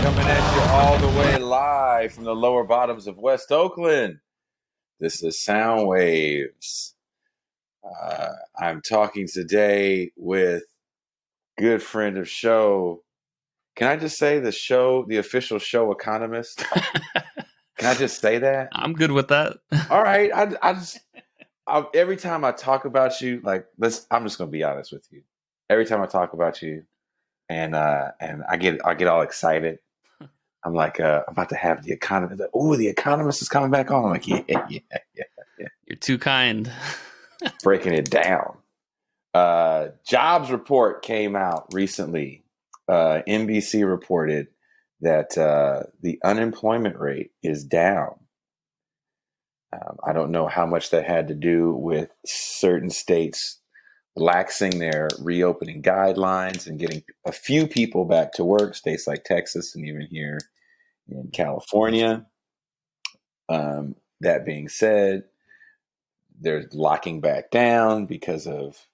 coming at you all the way live from the lower bottoms of West Oakland. This is Sound Waves. I'm talking today with good friend of show. Can I just say the official show Economist? Can I just say that? I'm good with that. All right. Every time I talk about you, I'm just gonna be honest with you. Every time I talk about you, and I get all excited. I'm like, I'm about to have the Economist. Oh, the Economist is coming back on. I'm like, yeah. You're too kind. Breaking it down. Jobs report came out recently. NBC reported that the unemployment rate is down. I don't know how much that had to do with certain states laxing their reopening guidelines and getting a few people back to work, states like Texas and even here in California. That being said, they're locking back down because of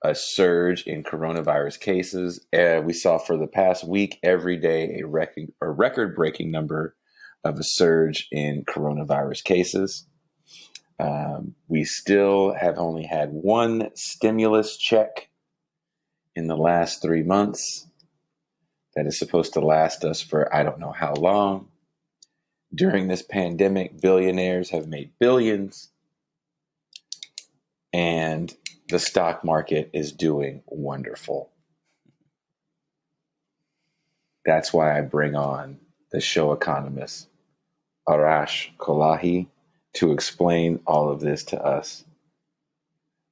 a surge in coronavirus cases. We saw for the past week, every day, a record-breaking number of a surge in coronavirus cases. We still have only had one stimulus check in the last 3 months that is supposed to last us for I don't know how long. During this pandemic, billionaires have made billions, and the stock market is doing wonderful. That's why I bring on the show economist, Arash Kolahi, to explain all of this to us.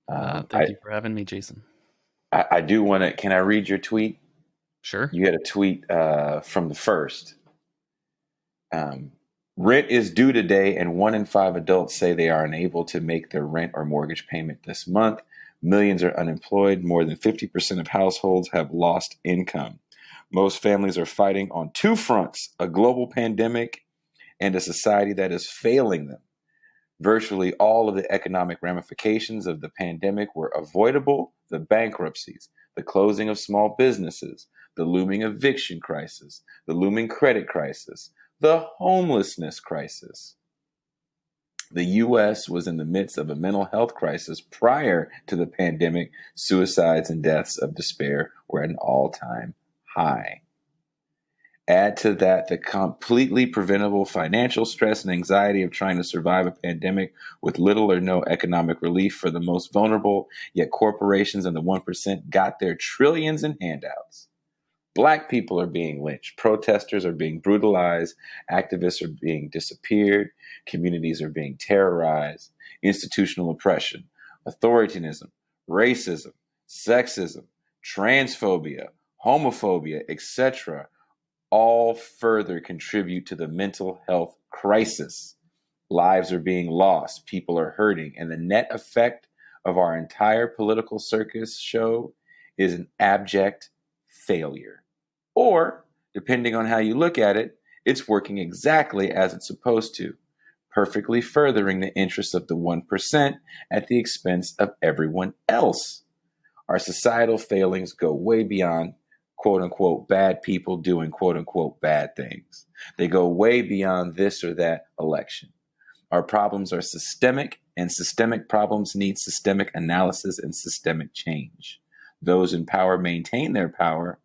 Thank you for having me, Jason. I do want to, can I read your tweet? Sure. You had a tweet from the first. Rent is due today, and 1 in 5 adults say they are unable to make their rent or mortgage payment this month. Millions are unemployed. More than 50% of households have lost income. Most families are fighting on two fronts: a global pandemic and a society that is failing them. Virtually all of the economic ramifications of the pandemic were avoidable: the bankruptcies, the closing of small businesses, the looming eviction crisis, the looming credit crisis, the homelessness crisis. The U.S. was in the midst of a mental health crisis prior to the pandemic. Suicides and deaths of despair were at an all-time high. Add to that the completely preventable financial stress and anxiety of trying to survive a pandemic with little or no economic relief for the most vulnerable, yet corporations and the 1% got their trillions in handouts. Black people are being lynched. Protesters are being brutalized. Activists are being disappeared. Communities are being terrorized. Institutional oppression, authoritarianism, racism, sexism, transphobia, homophobia, etc. all further contribute to the mental health crisis. Lives are being lost. People are hurting. And the net effect of our entire political circus show is an abject failure. Or, depending on how you look at it, it's working exactly as it's supposed to, perfectly furthering the interests of the 1% at the expense of everyone else. Our societal failings go way beyond quote unquote bad people doing quote unquote bad things. They go way beyond this or that election. Our problems are systemic, and systemic problems need systemic analysis and systemic change. Those in power maintain their power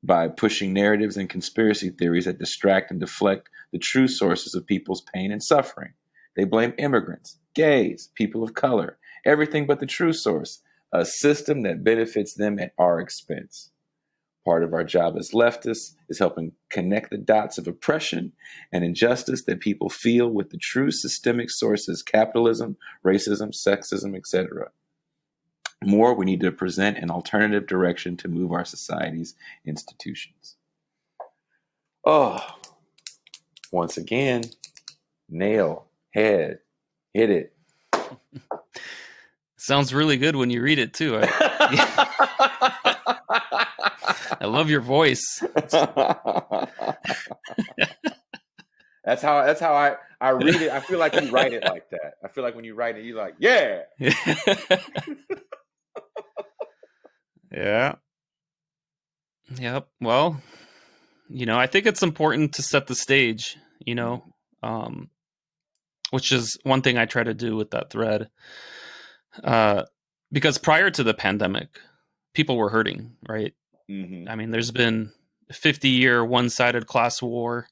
by pushing narratives and conspiracy theories that distract and deflect the true sources of people's pain and suffering. They blame immigrants, gays, people of color, everything but the true source, a system that benefits them at our expense. Part of our job as leftists is helping connect the dots of oppression and injustice that people feel with the true systemic sources: capitalism, racism, sexism, etc. More, we need to present an alternative direction to move our society's institutions. Oh, once again, nail, head, hit it. Sounds really good when you read it too. I love your voice. That's how I read it. I feel like you write it like that. I feel like when you write it, you're like, yeah. Yeah. Yep. Well, I think it's important to set the stage, which is one thing I try to do with that thread. Because prior to the pandemic, people were hurting, right? Mm-hmm. I mean, there's been a 50-year one-sided class war.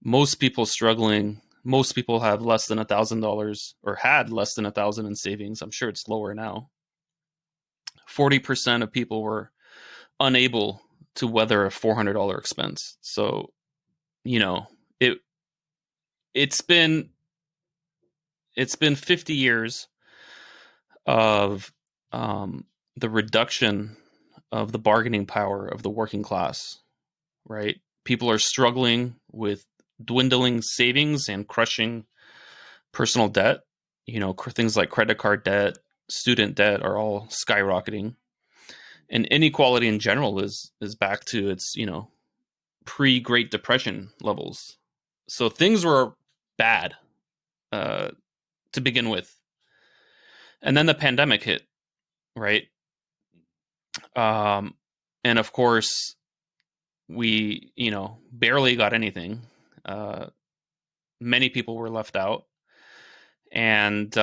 Most people struggling. Most people have less than $1,000 or had less than 1,000 in savings. I'm sure it's lower now. 40% of people were unable to weather a $400 expense. So, it it's been 50 years of the reduction of the bargaining power of the working class, right? People are struggling with dwindling savings and crushing personal debt. Things like credit card debt, student debt are all skyrocketing. And inequality in general is back to its, pre-Great Depression levels. So things were bad uh, to begin with. And then the pandemic hit, right? Um, and of course, we, barely got anything. Uh, Many people were left out. And,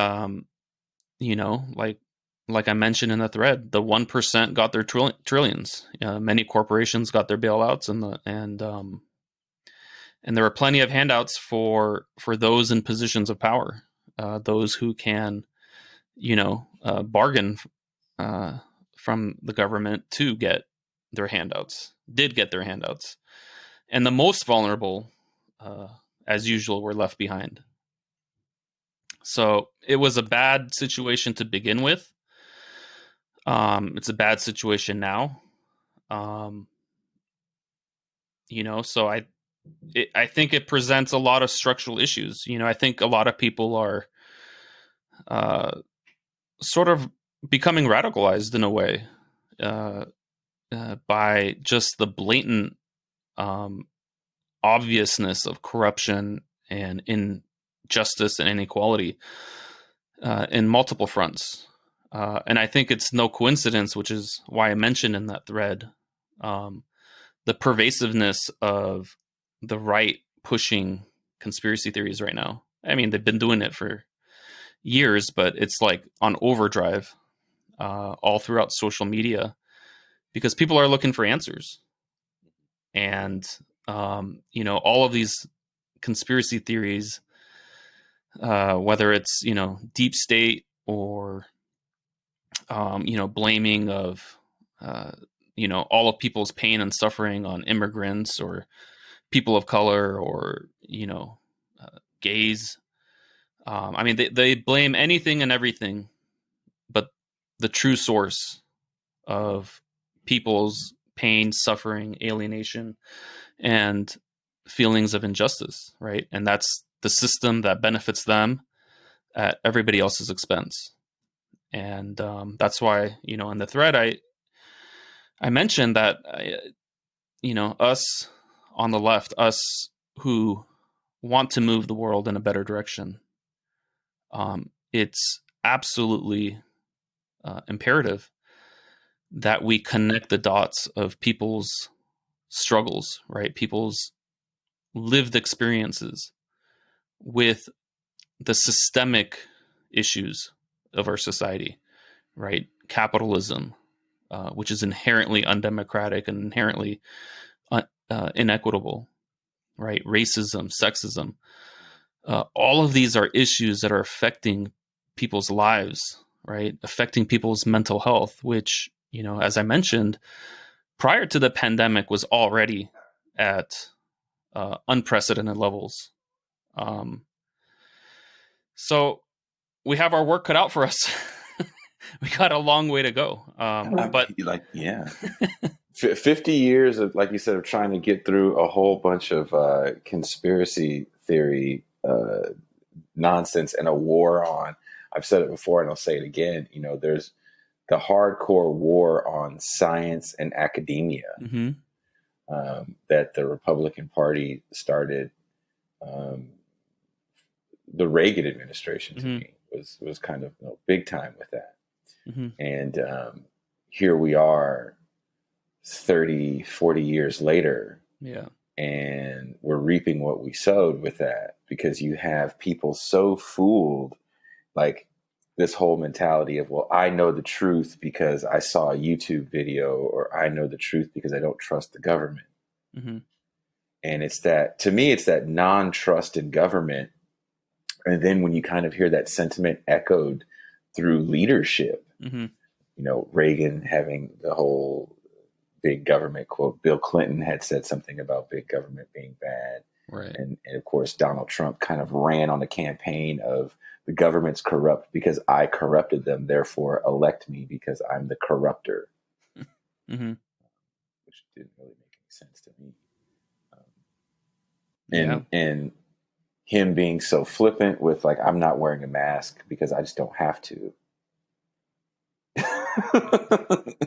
like I mentioned in the thread, the 1% got their trillions. Many corporations got their bailouts, and there were plenty of handouts for those in positions of power, those who can, bargain from the government to get their handouts. Did get their handouts, and the most vulnerable, as usual, were left behind. So it was a bad situation to begin with. It's a bad situation now. So I think it presents a lot of structural issues. I think a lot of people are sort of becoming radicalized in a way by just the blatant obviousness of corruption and injustice and inequality in multiple fronts. And I think it's no coincidence, which is why I mentioned in that thread, the pervasiveness of the right pushing conspiracy theories right now. I mean, they've been doing it for years, but it's like on overdrive all throughout social media because people are looking for answers. And, all of these conspiracy theories, whether it's, deep state or, blaming of, all of people's pain and suffering on immigrants or people of color or, gays. I mean, they blame anything and everything, but the true source of people's pain, suffering, alienation, and feelings of injustice, right? And that's the system that benefits them at everybody else's expense. And that's why, in the thread, I mentioned that, us on the left, us who want to move the world in a better direction, it's absolutely imperative that we connect the dots of people's struggles, right? People's lived experiences with the systemic issues of our society, right? Capitalism, which is inherently undemocratic and inherently inequitable, right? Racism, sexism. All of these are issues that are affecting people's lives, right? Affecting people's mental health, which, as I mentioned, prior to the pandemic was already at unprecedented levels. So we have our work cut out for us. We got a long way to go. But 50 years of, like you said, of trying to get through a whole bunch of conspiracy theory nonsense and a war on, I've said it before and I'll say it again, there's the hardcore war on science and academia that the Republican Party started. The Reagan administration to me was kind of big time with that. And here we are 30, 40 years later, Yeah. And we're reaping what we sowed with that, because you have people so fooled, like this whole mentality of, well, I know the truth because I saw a YouTube video, or I know the truth because I don't trust the government. Mm-hmm. And it's that, to me, it's that non-trust in government. And then when you kind of hear that sentiment echoed through leadership, Mm-hmm. Reagan having the whole big government quote, Bill Clinton had said something about big government being bad. Right. And of course, Donald Trump kind of ran on the campaign of, the government's corrupt because I corrupted them, therefore elect me because I'm the corrupter, Mm-hmm. which didn't really make any sense to me. Um, Yeah. and him being so flippant with, like, I'm not wearing a mask because I just don't have to.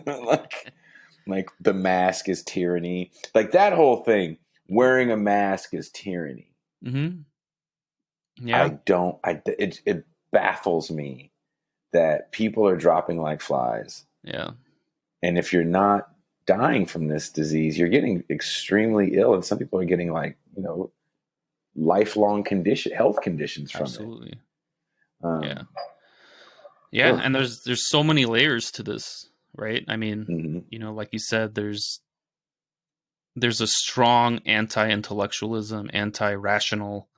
like, like the mask is tyranny. Like that whole thing, wearing a mask is tyranny. Mm-hmm. I Yeah. don't. It baffles me that people are dropping like flies. Yeah. And if you're not dying from this disease, you're getting extremely ill, and some people are getting, like, lifelong health conditions from it. Absolutely. Yeah. Um, Yeah. ugh. And there's so many layers to this, right? I mean, Mhm. like you said, there's a strong anti-intellectualism, anti-rational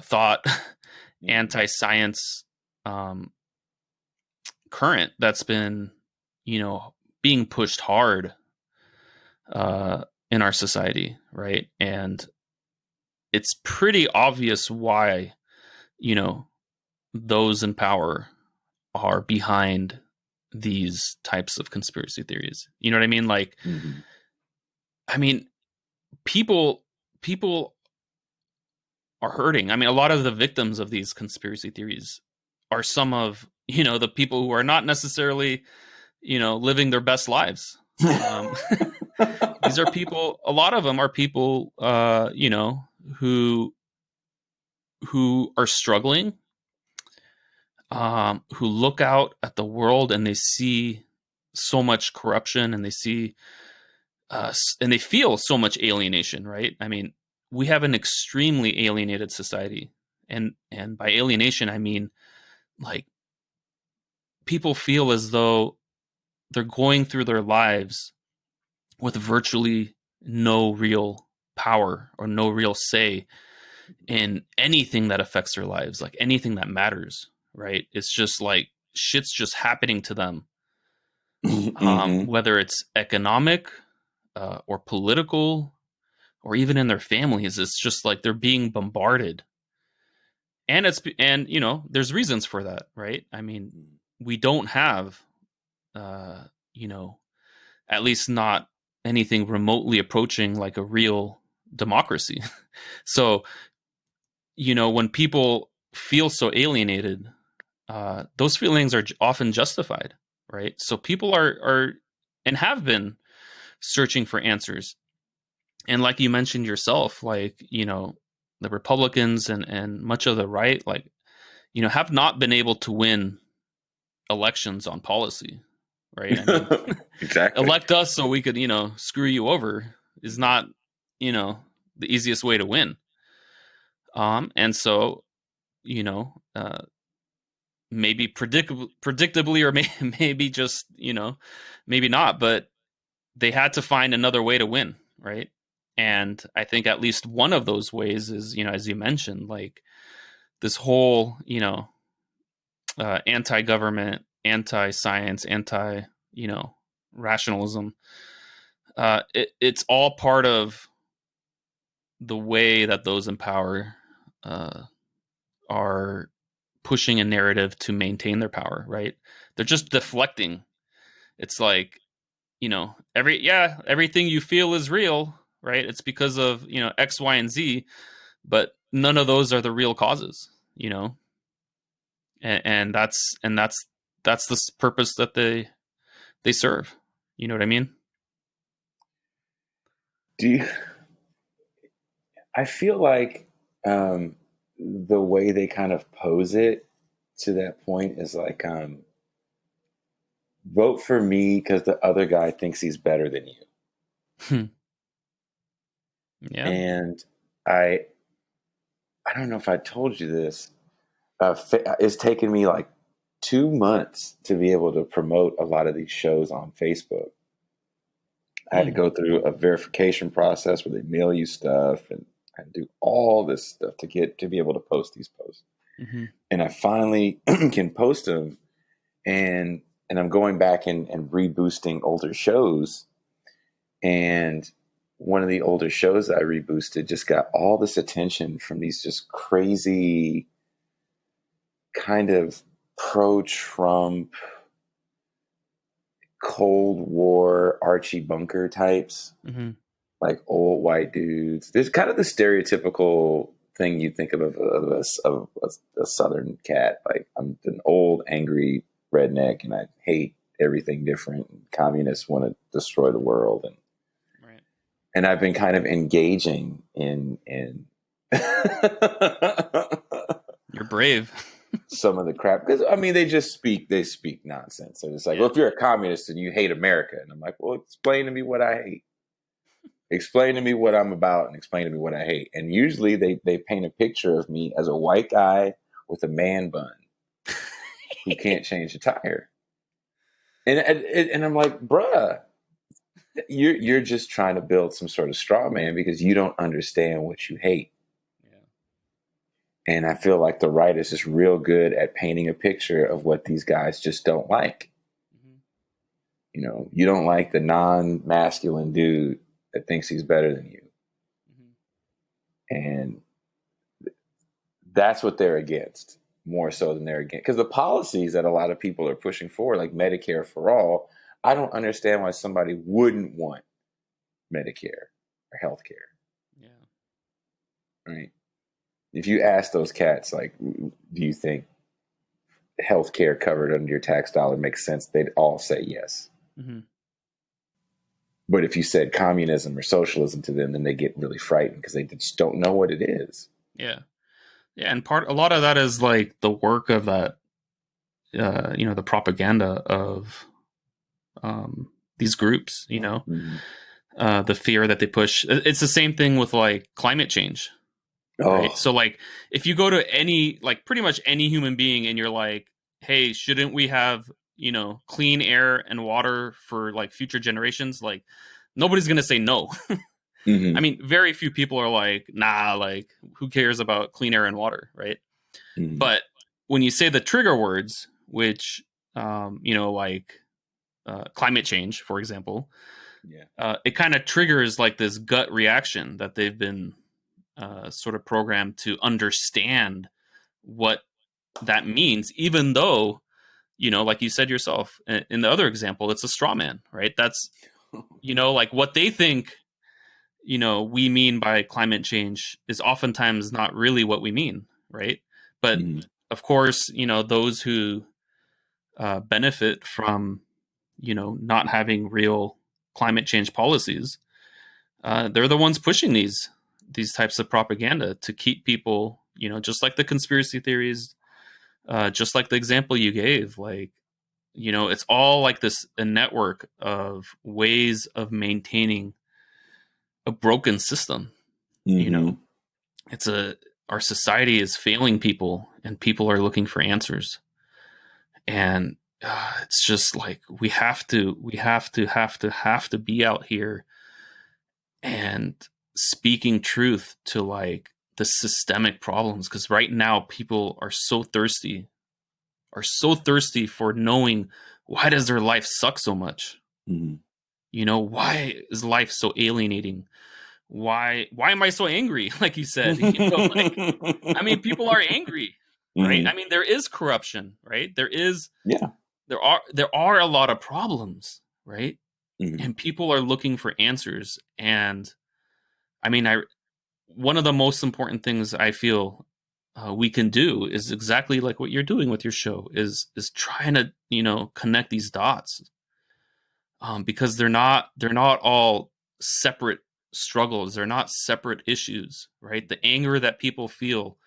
thought, Mhm. anti-science um, current that's been, you know, being pushed hard in our society, right? And it's pretty obvious why, you know, those in power are behind these types of conspiracy theories. You know what I mean? Like, Mhm. I mean, people are hurting. I mean, a lot of the victims of these conspiracy theories are some of, the people who are not necessarily, living their best lives. Um, these are people. A lot of them are people, who are struggling, who look out at the world and they see so much corruption, and they see and they feel so much alienation. Right? I mean, we have an extremely alienated society, and by alienation I mean, like, people feel as though they're going through their lives with virtually no real power or no real say in anything that affects their lives, like anything that matters, right? It's just like shit's just happening to them, Mhm. whether it's economic or political or even in their families. It's just like they're being bombarded, and there's reasons for that, right? I mean, we don't have, uh, you know, at least not anything remotely approaching like a real democracy. So, when people feel so alienated, those feelings are often justified, right? So people are and have been searching for answers. And like you mentioned yourself, like, the Republicans and much of the right, like, have not been able to win elections on policy, right? I mean, Exactly. elect us so we could, screw you over is not, you know, the easiest way to win. And so, maybe predictably, or maybe just, maybe not, but they had to find another way to win, right? And I think at least one of those ways is, as you mentioned, like this whole, anti-government, anti-science, rationalism. It's all part of the way that those in power uh, are pushing a narrative to maintain their power, right? They're just deflecting. It's like, everything you feel is real, right? It's because of, X, Y, and Z, but none of those are the real causes, and that's the purpose that they serve. You know what I mean? Do you, I feel like, the way they kind of pose it to that point is like, vote for me because the other guy thinks he's better than you. Yeah. And I I don't know if I told you this. It's taken me like 2 months to be able to promote a lot of these shows on Facebook. I had to Mm. go through a verification process where they mail you stuff, and I had to do all this stuff to be able to post these posts. Hmm. And I finally can post them, and I'm going back and reboosting older shows. And one of the older shows that I reboosted just got all this attention from these just crazy kind of pro-Trump, Cold War Archie Bunker types, Hmm. like old white dudes. There's kind of the stereotypical thing you think of a Southern cat. Like, I'm an old, angry redneck, and I hate everything different. And communists want to destroy the world, Right. and I've been kind of engaging in You're brave. some of the crap, because I mean they speak nonsense. So it's like, Yeah. well, if you're a communist and you hate America, and I'm like, well, explain to me what I hate. Explain to me what I'm about, and explain to me what I hate. And usually they paint a picture of me as a white guy with a man bun who can't change a tire. And I'm like, bruh, you're just trying to build some sort of straw man because you don't understand what you hate. Yeah. And I feel like the right is just real good at painting a picture of what these guys just don't like. Hmm. You know, you don't like the non-masculine dude that thinks he's better than you. Hmm. And that's what they're against, more so than they're against. Because the policies that a lot of people are pushing for, like Medicare for all, I don't understand why somebody wouldn't want Medicare or healthcare, Yeah. right? If you ask those cats, like, do you think healthcare covered under your tax dollar makes sense? They'd all say yes. Hmm. But if you said communism or socialism to them, then they get really frightened because they just don't know what it is. Yeah. Yeah. And a lot of that is like the work of that, the propaganda of these groups, Mm-hmm. the fear that they push. It's the same thing with like climate change, right? Oh, So like if you go to any, like pretty much any human being and you're like, hey, shouldn't we have, clean air and water for like future generations? Like nobody's going to say no. I mm-hmm. mean, very few people are like, nah, like who cares about clean air and water, right? Mm-hmm. But when you say the trigger words, which, like climate change, for example, Yeah. it kind of triggers like this gut reaction that they've been sort of programmed to understand what that means, even though, like you said yourself in the other example, it's a straw man, right? That's, like what they think, we mean by climate change is oftentimes not really what we mean, right? But Mm-hmm. of course, those who benefit from, not having real climate change policies, they're the ones pushing these types of propaganda to keep people, just like the conspiracy theories, just like the example you gave, like, it's all like this a network of ways of maintaining a broken system. You Mm-hmm. know, it's a our society is failing people, and people are looking for answers, and it's just like we have to be out here and speaking truth to like the systemic problems, because right now people are so thirsty for knowing, why does their life suck so much. Mm-hmm. Why is life so alienating? Why am I so angry? Like you said, like, I mean, people are angry, right? I Mm-hmm. mean, there is corruption, right? Yeah. There are a lot of problems, right? Mm-hmm. And people are looking for answers. And I mean, I one of the most important things I feel we can do is exactly like what you're doing with your show, is trying to connect these dots, because they're not all separate struggles. They're not separate issues, right? The anger that people feel,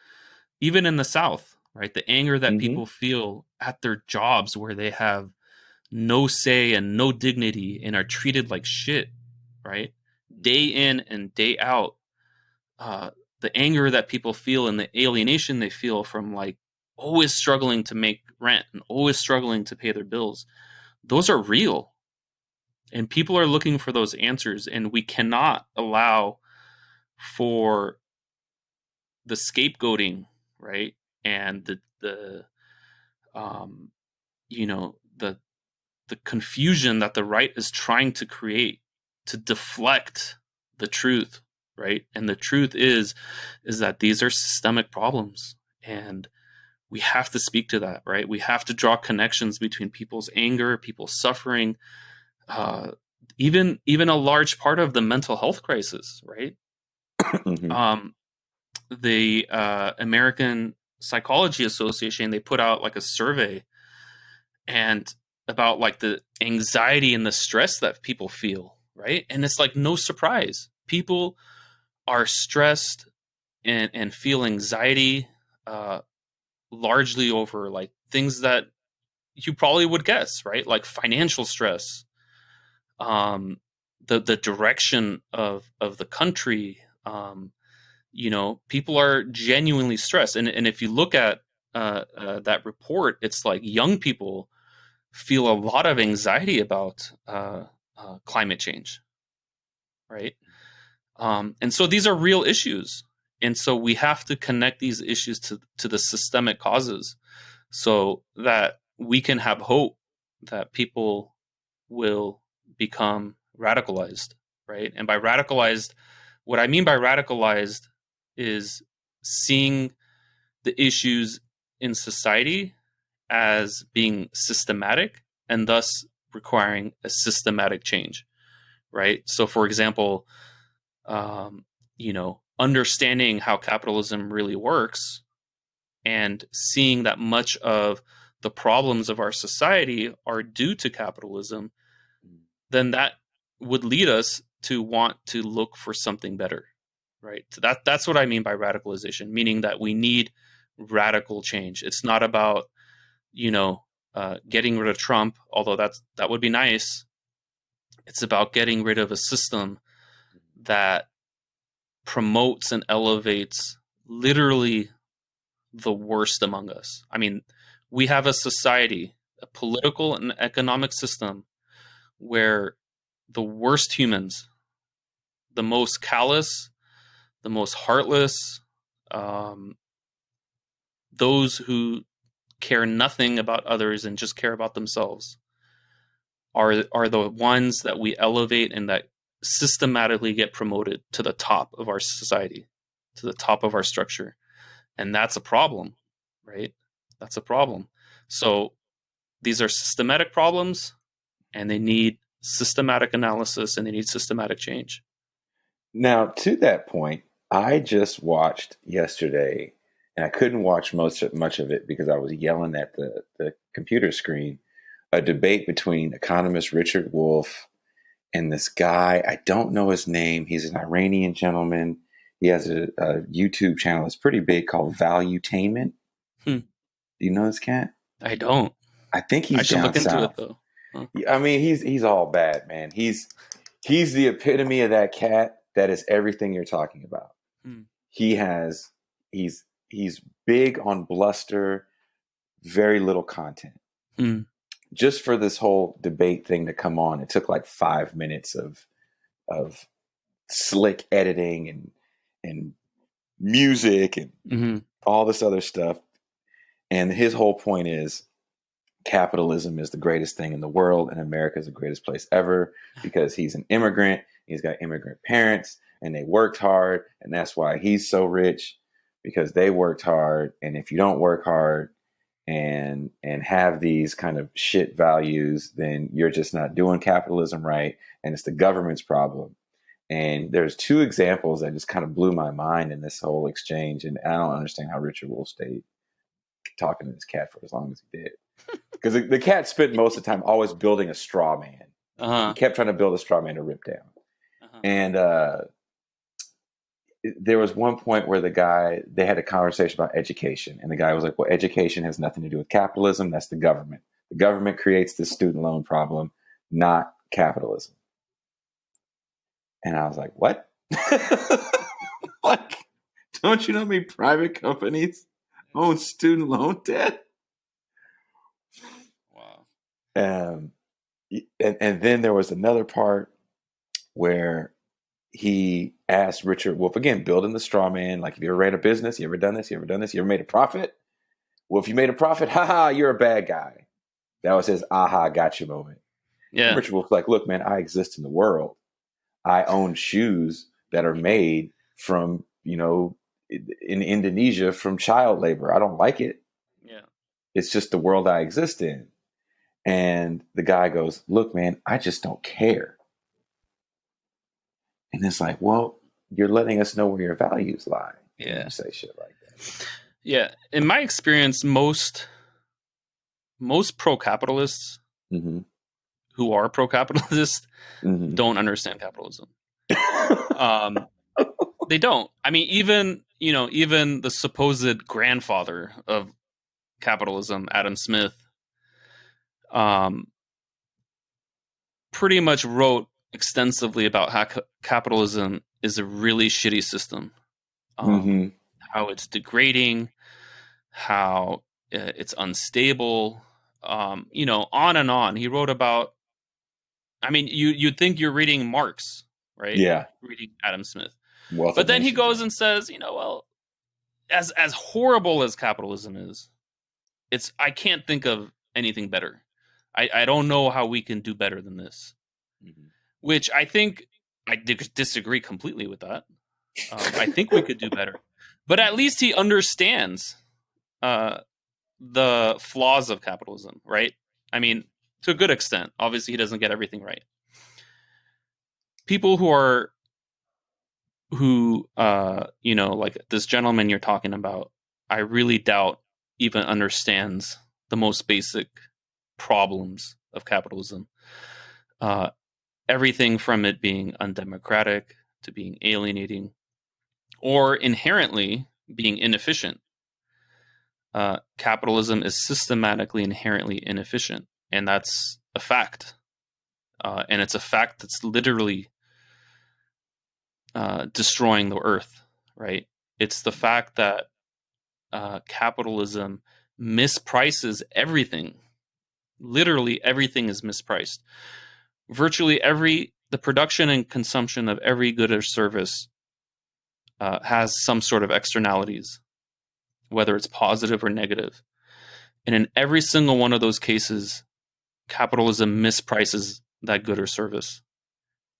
even in the South, right? The anger that Mm-hmm. people feel at their jobs where they have no say and no dignity and are treated like shit, right? Day in and day out. uh, the anger that people feel and the alienation they feel from like always struggling to make rent and always struggling to pay their bills, those are real. And people are looking for those answers, and we cannot allow for the scapegoating, right? And the um, you know, the confusion that the right is trying to create to deflect the truth, right? And the truth is that these are systemic problems, and we have to speak to that, right? We have to draw connections between people's anger, people's suffering, uh, even a large part of the mental health crisis, right? Mm-hmm. Um, the American Psychology Association, they put out like a survey and about like the anxiety and the stress that people feel, right? And it's like no surprise. People are stressed and feel anxiety uh, largely over like things that you probably would guess, right? Like financial stress, um, the direction of the country. People are genuinely stressed, and if you look at that report, it's like young people feel a lot of anxiety about climate change, right? And so these are real issues, and so we have to connect these issues to the systemic causes, so that we can have hope that people will become radicalized, right? And by radicalized, what I mean by radicalized is seeing the issues in society as being systematic and thus requiring a systematic change, right? So, for example, um, understanding how capitalism really works and seeing that much of the problems of our society are due to capitalism, then that would lead us to want to look for something better, right? So that's what I mean by radicalization, meaning that we need radical change. It's not about getting rid of Trump, although that would be nice. It's about getting rid of a system that promotes and elevates literally the worst among us. I mean, we have a society, a political and economic system where the worst humans, the most callous, the most heartless, um, those who care nothing about others and just care about themselves, are the ones that we elevate and that systematically get promoted to the top of our society, to the top of our structure. And that's a problem, right? That's a problem. So these are systematic problems, and they need systematic analysis, and they need systematic change. Now, to that point, I just watched yesterday, and I couldn't watch much of it because I was yelling at the computer screen, a debate between economist Richard Wolff and this guy. I don't know his name. He's an Iranian gentleman. He has a YouTube channel that's pretty big called Valuetainment. Hmm. Do you know this cat? I don't. I think I he's should down look into it south. though. Huh. I mean, he's all bad, man. He's the epitome of that cat that is everything you're talking about. Hmm. He has he's big on bluster, very little content. Hmm. Just for this whole debate thing to come on, it took like 5 minutes of slick editing and music and Mm-hmm. all this other stuff. And his whole point is capitalism is the greatest thing in the world and America is the greatest place ever because he's an immigrant. He's got immigrant parents and they worked hard. And that's why he's so rich because they worked hard. And if you don't work hard and have these kind of shit values, then you're just not doing capitalism right. And it's the government's problem. And there's two examples that just kind of blew my mind in this whole exchange. And I don't understand how Richard Wolff stayed talking to this cat for as long as he did. Because the cat spent most of the time always building a straw man. He Uh-huh. kept trying to build a straw man to rip down. Uh-huh. And there was one point where they had a conversation about education. And the guy was like, well, education has nothing to do with capitalism. That's the government. The government creates the student loan problem, not capitalism. And I was like, what? Like, don't you know how many private companies own student loan debt? Wow. Um, and then there was another part where he asked Richard Wolff, again, building the straw man, like, have you ever ran a business? You ever done this? You ever done this? You ever made a profit? Well, if you made a profit, haha, you're a bad guy. That was his aha, gotcha moment. And Yeah. Richard Wolff's like, look, man, I exist in the world. I own shoes that are made from, in Indonesia from child labor. I don't like it. Yeah. It's just the world I exist in. And the guy goes, look, man, I just don't care. And it's like, well, you're letting us know where your values lie when you Yeah. say shit like that. Yeah. In my experience, most pro-capitalists Mm-hmm. who are pro-capitalist Mm-hmm. don't understand capitalism. They don't. I mean, even the supposed grandfather of capitalism, Adam Smith, um, pretty much wrote extensively about how capitalism is a really shitty system, Mm-hmm. how it's degrading, how it's unstable, on and on. He wrote about. I mean, you'd think you're reading Marx, right? Yeah. Reading Adam Smith, Wealth but of then he Nations. goes Yeah. and says, well, as horrible as capitalism is, I can't think of anything better. I don't know how we can do better than this. Mm-hmm. Which I think I disagree completely with that. I think we could do better, but at least he understands uh, the flaws of capitalism, right? I mean, to a good extent. Obviously, he doesn't get everything right. People like this gentleman you're talking about, I really doubt even understands the most basic problems of capitalism. Uh, Everything from it being undemocratic to being alienating or inherently being inefficient. Capitalism is systematically inherently inefficient, and that's a fact. And it's a fact that's literally destroying the earth, right? It's the fact that capitalism misprices everything. Literally everything is mispriced. Virtually the production and consumption of every good or service has some sort of externalities, whether it's positive or negative. And in every single one of those cases, capitalism misprices that good or service,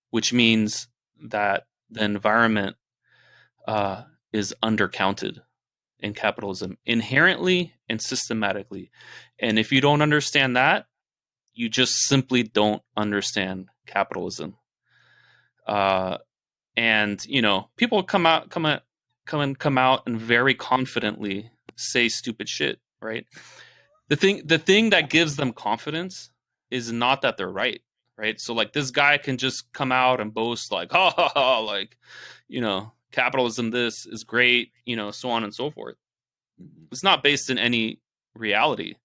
which means that the environment is undercounted in capitalism inherently and systematically. And if you don't understand that, you just simply don't understand capitalism. And people come out and very confidently say stupid shit, right? The thing that gives them confidence is not that they're right? So like this guy can just come out and boast like, ha ha ha, like, capitalism, this is great, so on and so forth. Mm-hmm. It's not based in any reality.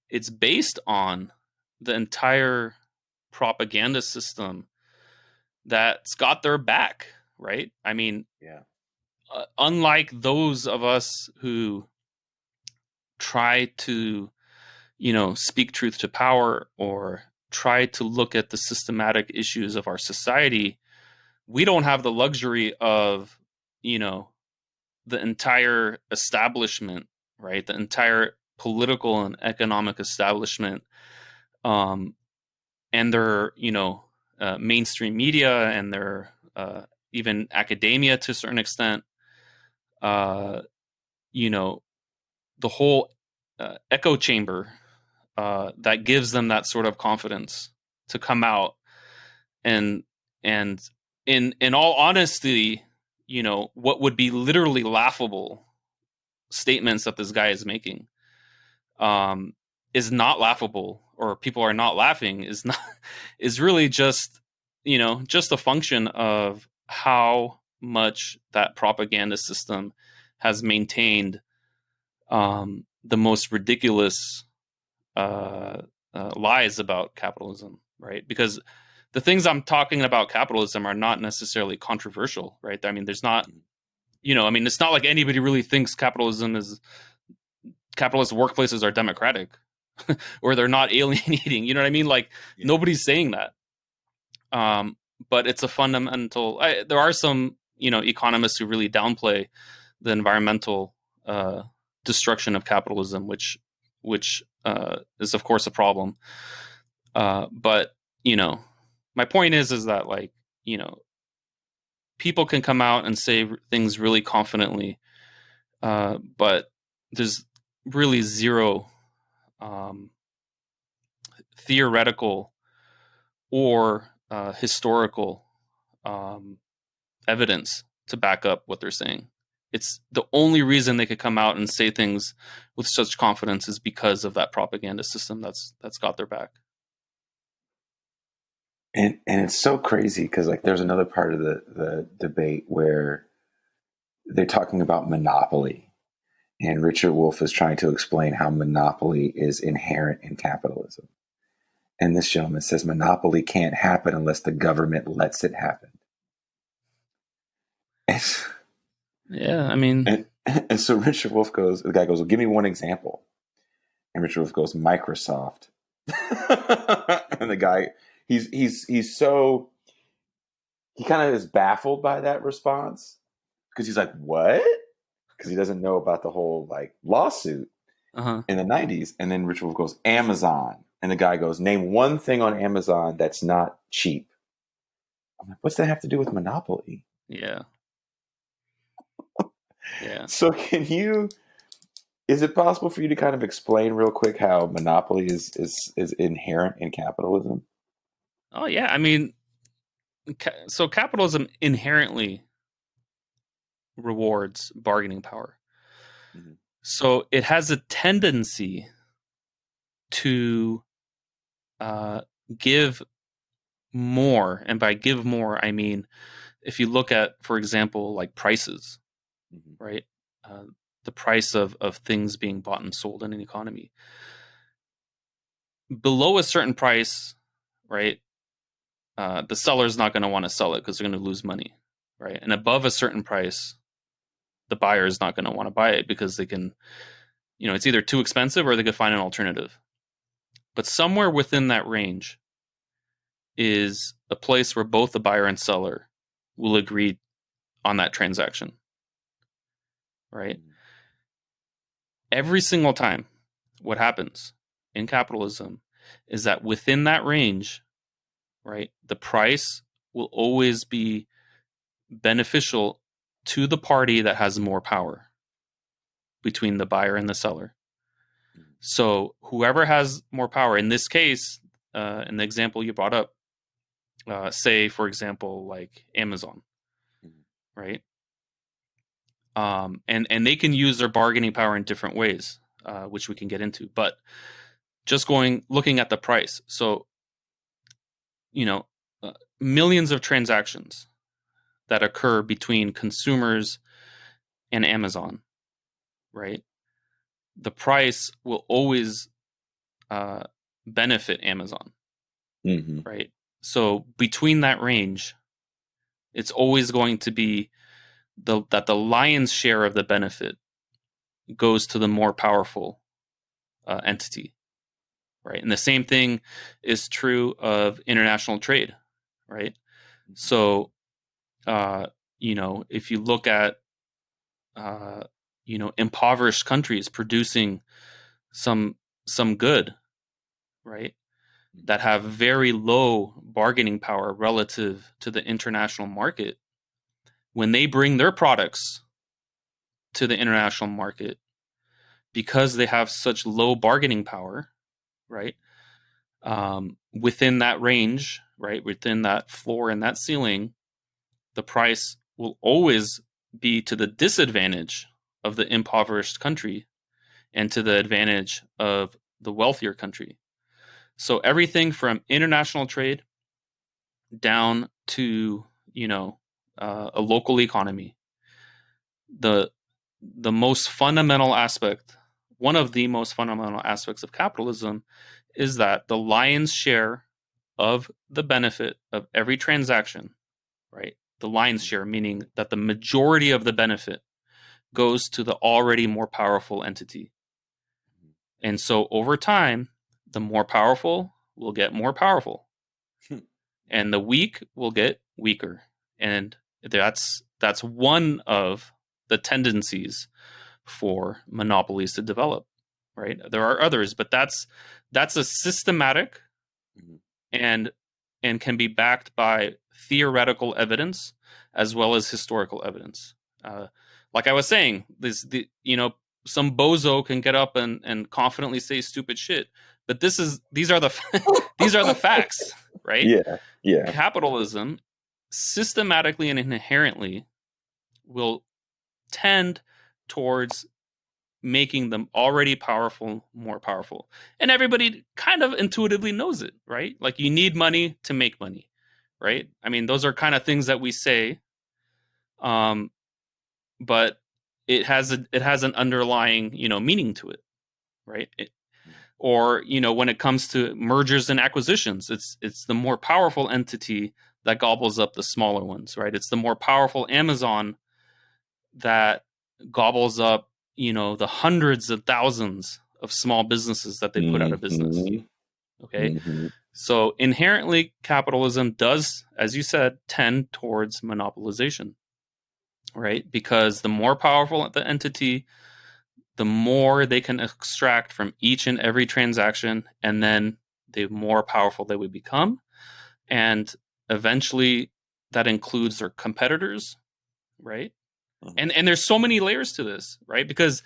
It's based on the entire propaganda system that's got their back, right? I mean, Yeah. unlike those of us who try to, speak truth to power or try to look at the systematic issues of our society, we don't have the luxury of, the entire establishment, right? The entire political and economic establishment, and their, mainstream media and their even academia to a certain extent, uh, you know, the whole echo chamber that gives them that sort of confidence to come out and in all honesty, what would be literally laughable statements that this guy is making um, is not laughable, or people are not laughing, is really just just a function of how much that propaganda system has maintained the most ridiculous lies about capitalism, right? Because the things I'm talking about capitalism are not necessarily controversial, right? I mean, there's not I mean, it's not like anybody really thinks capitalist workplaces are democratic or they're not alienating. You know what I mean? Like Yeah. nobody's saying that. But it's a fundamental. There are some, economists who really downplay the environmental destruction of capitalism, which is of course a problem. But my point is that like people can come out and say things really confidently, but there's really zero um, theoretical or historical um, evidence to back up what they're saying. It's the only reason they could come out and say things with such confidence is because of that propaganda system that's got their back. And it's so crazy because like there's another part of the debate where they're talking about monopoly, and Richard Wolff is trying to explain how monopoly is inherent in capitalism. And this gentleman says monopoly can't happen unless the government lets it happen. Yeah, I mean, and so Richard Wolff goes, the guy goes, well, give me one example. And Richard Wolff goes, Microsoft. And the guy, he's so, he kind of is baffled by that response because he's like, what? Because he doesn't know about the whole like lawsuit in the 90s. And then Richard Wolff goes, Amazon. And the guy goes, name one thing on Amazon that's not cheap. I'm like, what's that have to do with monopoly? Yeah. Yeah. So is it possible for you to kind of explain real quick how monopoly is inherent in capitalism? Oh yeah, I mean, so capitalism inherently rewards bargaining power. Mm-hmm. So it has a tendency to give more, and by give more, I mean if you look at, for example, like prices, mm-hmm. right? The price of things being bought and sold in an economy. Below a certain price, right? The seller's not going to want to sell it because they're going to lose money, right? And above a certain price, the buyer is not going to want to buy it because they can, it's either too expensive or they could find an alternative. But somewhere within that range is a place where both the buyer and seller will agree on that transaction, right? Every single time, what happens in capitalism is that within that range, right, the price will always be beneficial to the party that has more power between the buyer and the seller. So whoever has more power, in this case, in the example you brought up, say, for example, like Amazon, right? And they can use their bargaining power in different ways, which we can get into. But just looking at the price. So, millions of transactions that occur between consumers and Amazon, right? The price will always benefit Amazon, mm-hmm. right? So between that range, it's always going to be that the lion's share of the benefit goes to the more powerful entity, right? And the same thing is true of international trade, right? Mm-hmm. So, if you look at, impoverished countries producing some good, right, that have very low bargaining power relative to the international market, when they bring their products to the international market, because they have such low bargaining power, right, within that range, right, within that floor and that ceiling, the price will always be to the disadvantage of the impoverished country and to the advantage of the wealthier country. So everything from international trade down to, a local economy, the most fundamental aspect, one of the most fundamental aspects of capitalism is that the lion's share of the benefit of every transaction, right, the lion's share, meaning that the majority of the benefit goes to the already more powerful entity. And so over time, the more powerful will get more powerful, and the weak will get weaker. And that's one of the tendencies for monopolies to develop, right? There are others, but that's a systematic and can be backed by theoretical evidence as well as historical evidence. Like I was saying, some bozo can get up and confidently say stupid shit, but these are the these are the facts, right? Yeah. Yeah. Capitalism systematically and inherently will tend towards making them already powerful more powerful. And everybody kind of intuitively knows it, right? Like, you need money to make money, right? I mean, those are kind of things that we say, but it has an underlying, meaning to it, right? Or, when it comes to mergers and acquisitions, it's the more powerful entity that gobbles up the smaller ones, right? It's the more powerful Amazon that gobbles up, the hundreds of thousands of small businesses that they put out of business. Mm-hmm. Okay. Mm-hmm. So inherently, capitalism does, as you said, tend towards monopolization, right? Because the more powerful the entity, the more they can extract from each and every transaction, and then the more powerful they would become. And eventually, that includes their competitors, right? And there's so many layers to this, right? Because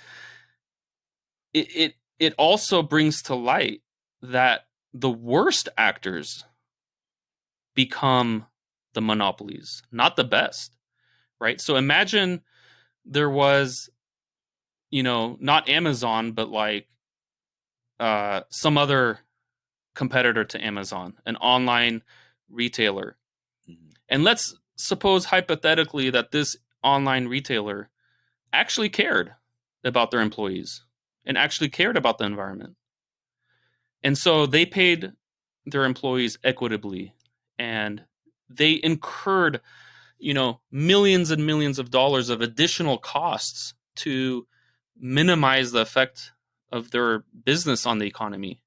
it also brings to light that the worst actors become the monopolies, not the best, right? So imagine there was, not Amazon, but like some other competitor to Amazon, an online retailer. And let's suppose hypothetically that this online retailer actually cared about their employees and actually cared about the environment. And so they paid their employees equitably, and they incurred, millions and millions of dollars of additional costs to minimize the effect of their business on the economy.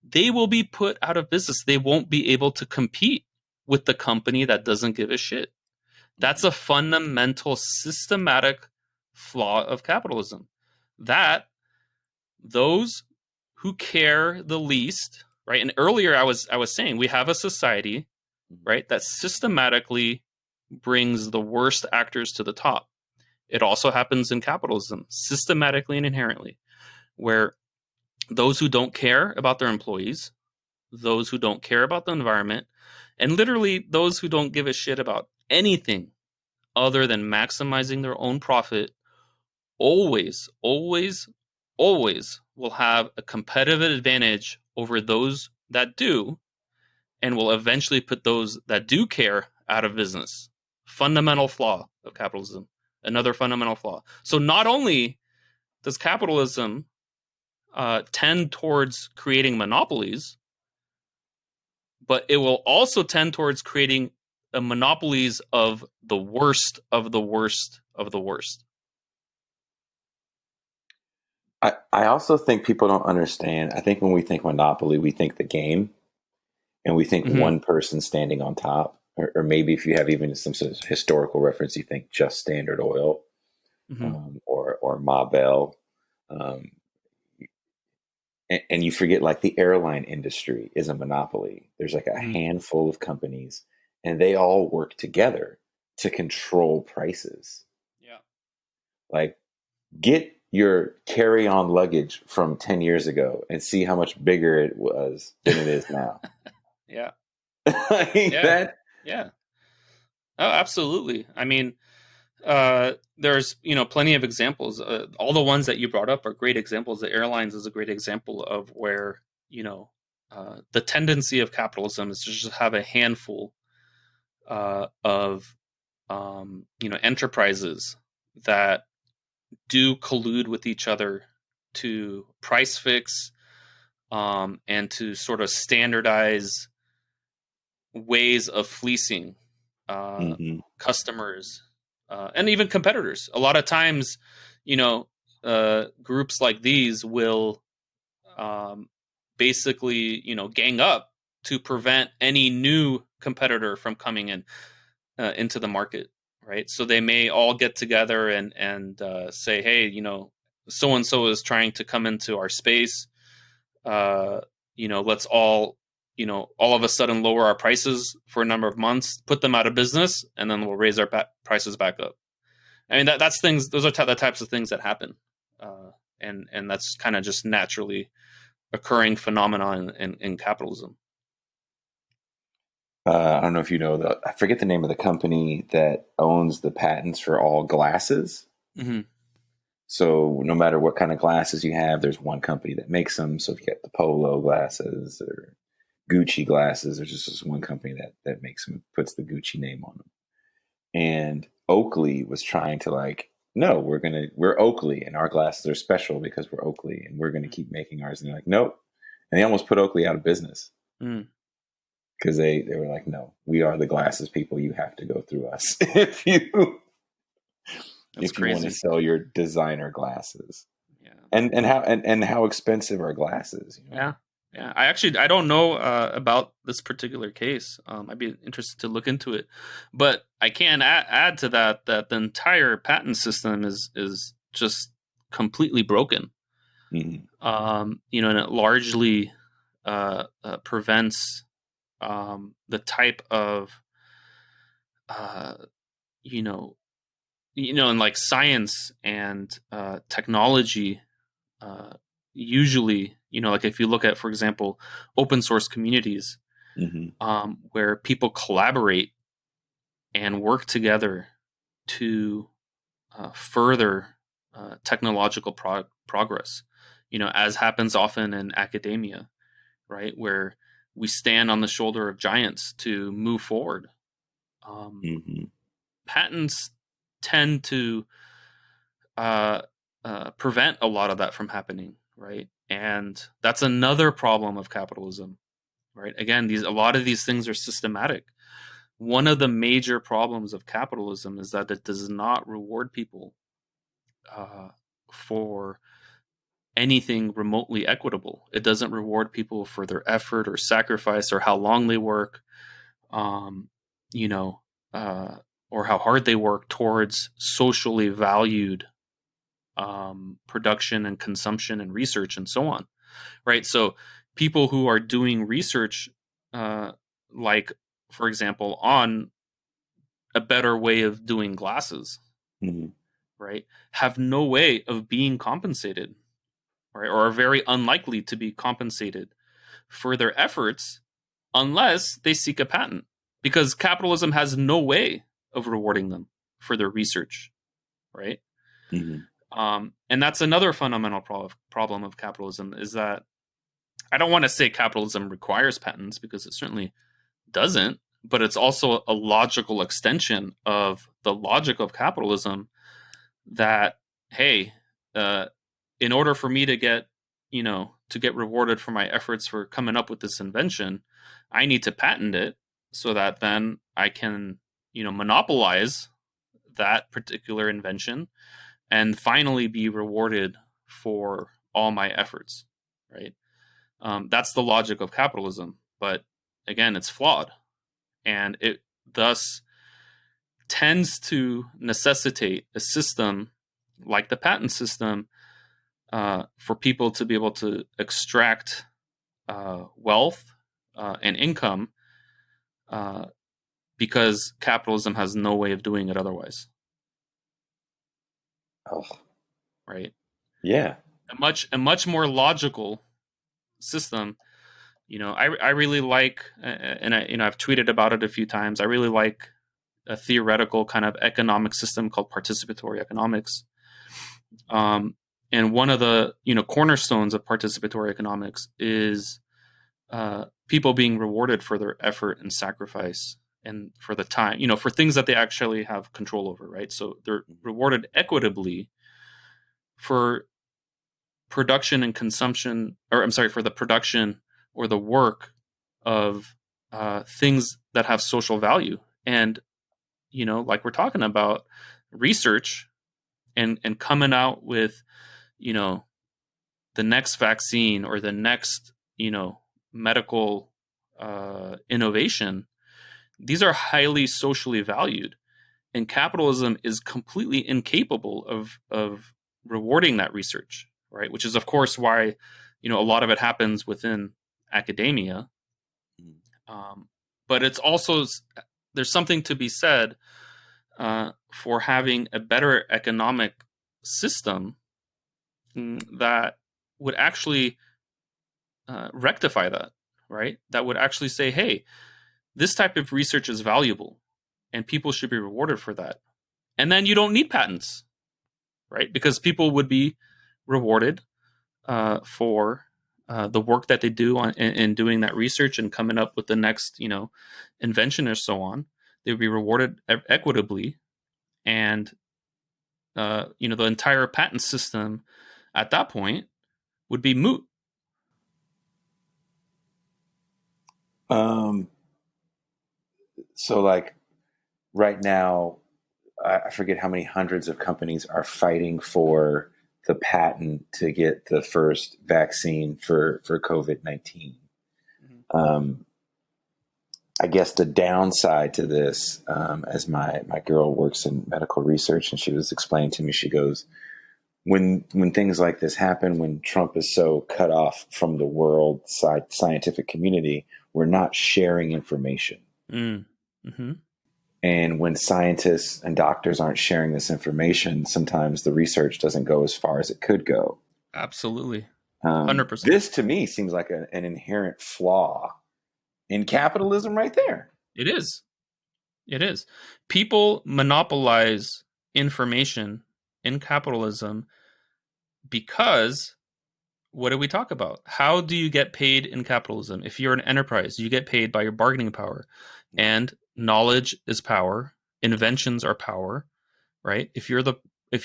They will be put out of business. They won't be able to compete with the company that doesn't give a shit. That's a fundamental systematic flaw of capitalism. That those who care the least, right? And earlier I was saying we have a society, right, that systematically brings the worst actors to the top. It also happens in capitalism, systematically and inherently, where those who don't care about their employees, those who don't care about the environment, and literally those who don't give a shit about anything other than maximizing their own profit, always, always, always will have a competitive advantage over those that do, and will eventually put those that do care out of business. Fundamental flaw of capitalism. Another fundamental flaw. So not only does capitalism tend towards creating monopolies, but it will also tend towards creating monopolies of the worst of the worst of the worst. I also think people don't understand. I think when we think monopoly, we think the game, and we think one person standing on top, or maybe if you have even some sort of historical reference, you think just Standard Oil, or Ma Bell, and you forget like the airline industry is a monopoly. There's like a handful of companies, and they all work together to control prices. Yeah, like get your carry-on luggage from 10 years ago and see how much bigger it was than it is now. yeah, Yeah. yeah. Oh, absolutely. I mean, there's plenty of examples. All the ones that you brought up are great examples. The airlines is a great example of where the tendency of capitalism is to just have a handful of enterprises that do collude with each other to price fix, and to sort of standardize ways of fleecing customers, and even competitors. A lot of times, you know, groups like these will um, basically, gang up to prevent any new competitor from coming in into the market, right? So they may all get together and say, hey, so and so is trying to come into our space. Uh, let's all of a sudden lower our prices for a number of months, put them out of business, and then we'll raise our prices back up. I mean, that's things. Those are the types of things that happen, and that's kind of just naturally occurring phenomenon in capitalism. I don't know if you know I forget the name of the company that owns the patents for all glasses. Mm-hmm. So no matter what kind of glasses you have, there's one company that makes them. So if you get the Polo glasses or Gucci glasses, there's just this one company that makes them, puts the Gucci name on them. And Oakley was trying to like, no, we're Oakley and our glasses are special because we're Oakley and we're gonna keep making ours. And they're like, nope. And they almost put Oakley out of business Mm. because they were like, no, we are the glasses people. You have to go through us if you That's if you want to crazy. sell your designer glasses. Yeah. And how expensive are glasses? Yeah. Yeah. I don't know about this particular case. I'd be interested to look into it, but I can add to that the entire patent system is just completely broken. Mm-hmm. And it largely prevents the type of uh, you know in like science and technology. Uh, Usually, like if you look at, for example, open source communities, Mm-hmm. where people collaborate and work together to further technological progress, as happens often in academia, right? Where we stand on the shoulder of giants to move forward. Um, Mm-hmm. Patents tend to uh, prevent a lot of that from happening, right? And that's another problem of capitalism, right? Again, a lot of these things are systematic. One of the major problems of capitalism is that it does not reward people uh, for anything remotely equitable. It doesn't reward people for their effort or sacrifice or how long they work, um, you know, uh, or how hard they work towards socially valued production and consumption and research and so on, right? So people who are doing research, uh, like for example, on a better way of doing glasses, Mm-hmm. right, have no way of being compensated, right, or are very unlikely to be compensated for their efforts unless they seek a patent, because capitalism has no way of rewarding them for their research, right? Mm-hmm. And that's another fundamental problem of capitalism, is that I don't want to say capitalism requires patents, because it certainly doesn't, but it's also a logical extension of the logic of capitalism that, hey, uh, in order for me to get rewarded for my efforts for coming up with this invention, I need to patent it so that then I can, monopolize that particular invention and finally be rewarded for all my efforts, right? That's the logic of capitalism, but again, it's flawed, and it thus tends to necessitate a system like the patent system, for people to be able to extract wealth and income, uh, because capitalism has no way of doing it otherwise, Oh, right? yeah. A much more logical system. I really like, and I've tweeted about it a few times. I really like a theoretical kind of economic system called participatory economics. Um, and one of the cornerstones of participatory economics is people being rewarded for their effort and sacrifice, and for the time, for things that they actually have control over, right? So they're rewarded equitably for production and consumption, or I'm sorry, for the production or the work of things that have social value. And like we're talking about, research and coming out with, the next vaccine or the next, medical innovation. These are highly socially valued, and capitalism is completely incapable of rewarding that research, right? Which is, of course, why a lot of it happens within academia. But it's also, there's something to be said for having a better economic system that would actually rectify that, right? That would actually say, hey, this type of research is valuable and people should be rewarded for that. And then you don't need patents, right? Because people would be rewarded for the work that they do in doing that research and coming up with the next, invention or so on. They would be rewarded equitably, and the entire patent system at that point would be moot. So like right now, I forget how many hundreds of companies are fighting for the patent to get the first vaccine for COVID-19. I guess the downside to this, as my girl works in medical research, and she was explaining to me, she goes, when things like this happen, when Trump is so cut off from the world scientific community, we're not sharing information. Mm-hmm. And when scientists and doctors aren't sharing this information, sometimes the research doesn't go as far as it could go. Absolutely. 100%. This to me seems like an inherent flaw in capitalism right there. It is. It is. People monopolize information in capitalism because what do we talk about? How do you get paid in capitalism? If you're an enterprise, you get paid by your bargaining power, and knowledge is power. Inventions are power, right? If